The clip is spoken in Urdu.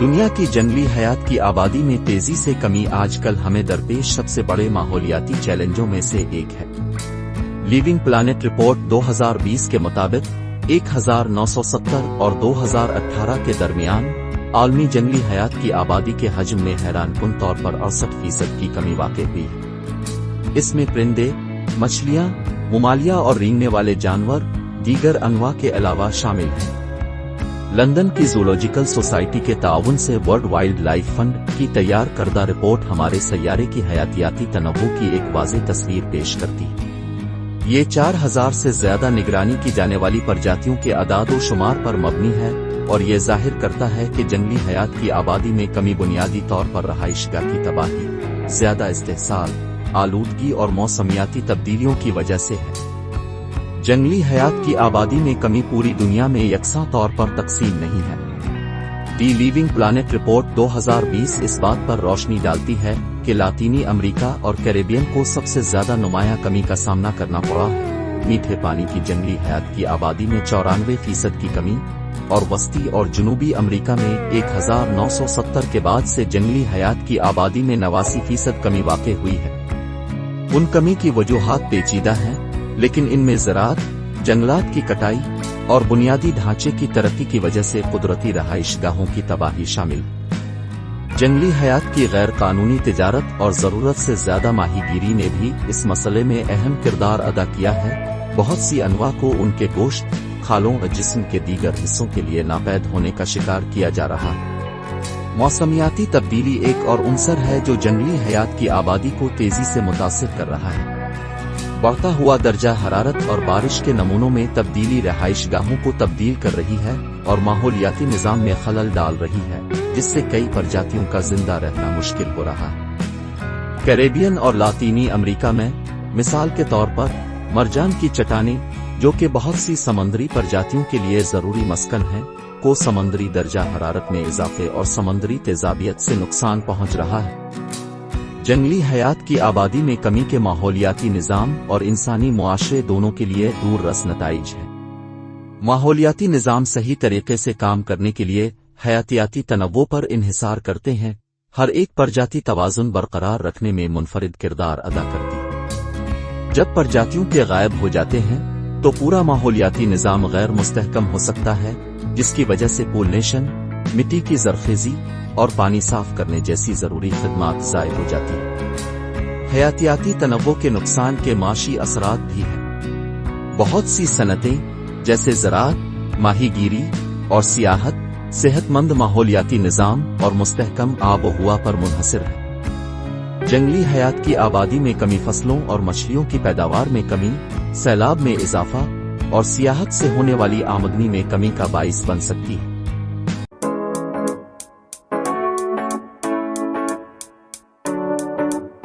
دنیا کی جنگلی حیات کی آبادی میں تیزی سے کمی آج کل ہمیں درپیش سب سے بڑے ماحولیاتی چیلنجوں میں سے ایک ہے۔ لیونگ پلانٹ رپورٹ 2020 کے مطابق 1970 اور 2018 کے درمیان عالمی جنگلی حیات کی آبادی کے حجم میں حیران کن طور پر 68% کی کمی واقع ہوئی ہے۔ اس میں پرندے، مچھلیاں، ممالیہ اور رینگنے والے جانور دیگر انواع کے علاوہ شامل ہیں۔ لندن کی زولوجیکل سوسائٹی کے تعاون سے ورلڈ وائلڈ لائف فنڈ کی تیار کردہ رپورٹ ہمارے سیارے کی حیاتیاتی تنوع کی ایک واضح تصویر پیش کرتی ہے۔ یہ 4000 سے زیادہ نگرانی کی جانے والی پرجاتیوں کے اعداد و شمار پر مبنی ہے اور یہ ظاہر کرتا ہے کہ جنگلی حیات کی آبادی میں کمی بنیادی طور پر رہائش گاہ کی تباہی، زیادہ استحصال، آلودگی اور موسمیاتی تبدیلیوں کی وجہ سے ہے۔ جنگلی حیات کی آبادی میں کمی پوری دنیا میں یکساں طور پر تقسیم نہیں ہے۔ دی لیونگ پلانٹ رپورٹ 2020 اس بات پر روشنی ڈالتی ہے کہ لاطینی امریکہ اور کیریبین کو سب سے زیادہ نمایاں کمی کا سامنا کرنا پڑا ہے۔ میٹھے پانی کی جنگلی حیات کی آبادی میں 94% کی کمی اور وسطی اور جنوبی امریکہ میں 1970 کے بعد سے جنگلی حیات کی آبادی میں 89% کمی واقع ہوئی ہے۔ ان کمی کی وجوہات پیچیدہ ہیں، لیکن ان میں زراعت، جنگلات کی کٹائی اور بنیادی ڈھانچے کی ترقی کی وجہ سے قدرتی رہائش گاہوں کی تباہی شامل۔ جنگلی حیات کی غیر قانونی تجارت اور ضرورت سے زیادہ ماہی گیری نے بھی اس مسئلے میں اہم کردار ادا کیا ہے۔ بہت سی انواع کو ان کے گوشت، کھالوں اور جسم کے دیگر حصوں کے لیے ناپید ہونے کا شکار کیا جا رہا ہے۔ موسمیاتی تبدیلی ایک اور عنصر ہے جو جنگلی حیات کی آبادی کو تیزی سے متاثر کر رہا ہے۔ بڑھتا ہوا درجہ حرارت اور بارش کے نمونوں میں تبدیلی رہائش گاہوں کو تبدیل کر رہی ہے اور ماحولیاتی نظام میں خلل ڈال رہی ہے، جس سے کئی پرجاتیوں کا زندہ رہنا مشکل ہو رہا ہے۔ کیریبین اور لاطینی امریکہ میں مثال کے طور پر مرجان کی چٹانیں، جو کہ بہت سی سمندری پرجاتیوں کے لیے ضروری مسکن ہیں، کو سمندری درجہ حرارت میں اضافے اور سمندری تیزابیت سے نقصان پہنچ رہا ہے۔ جنگلی حیات کی آبادی میں کمی کے ماحولیاتی نظام اور انسانی معاشرے دونوں کے لیے دور رس نتائج ہیں۔ ماحولیاتی نظام صحیح طریقے سے کام کرنے کے لیے حیاتیاتی تنوع پر انحصار کرتے ہیں۔ ہر ایک پرجاتی توازن برقرار رکھنے میں منفرد کردار ادا کرتی ہے۔ جب پرجاتیوں کے غائب ہو جاتے ہیں تو پورا ماحولیاتی نظام غیر مستحکم ہو سکتا ہے، جس کی وجہ سے پولینیشن، مٹی کی زرخیزی اور پانی صاف کرنے جیسی ضروری خدمات ضائع ہو جاتی ہیں۔ حیاتیاتی تنوع کے نقصان کے معاشی اثرات بھی ہیں۔ بہت سی صنعتیں جیسے زراعت، ماہی گیری اور سیاحت صحت مند ماحولیاتی نظام اور مستحکم آب و ہوا پر منحصر ہیں۔ جنگلی حیات کی آبادی میں کمی فصلوں اور مچھلیوں کی پیداوار میں کمی، سیلاب میں اضافہ اور سیاحت سے ہونے والی آمدنی میں کمی کا باعث بن سکتی ہے۔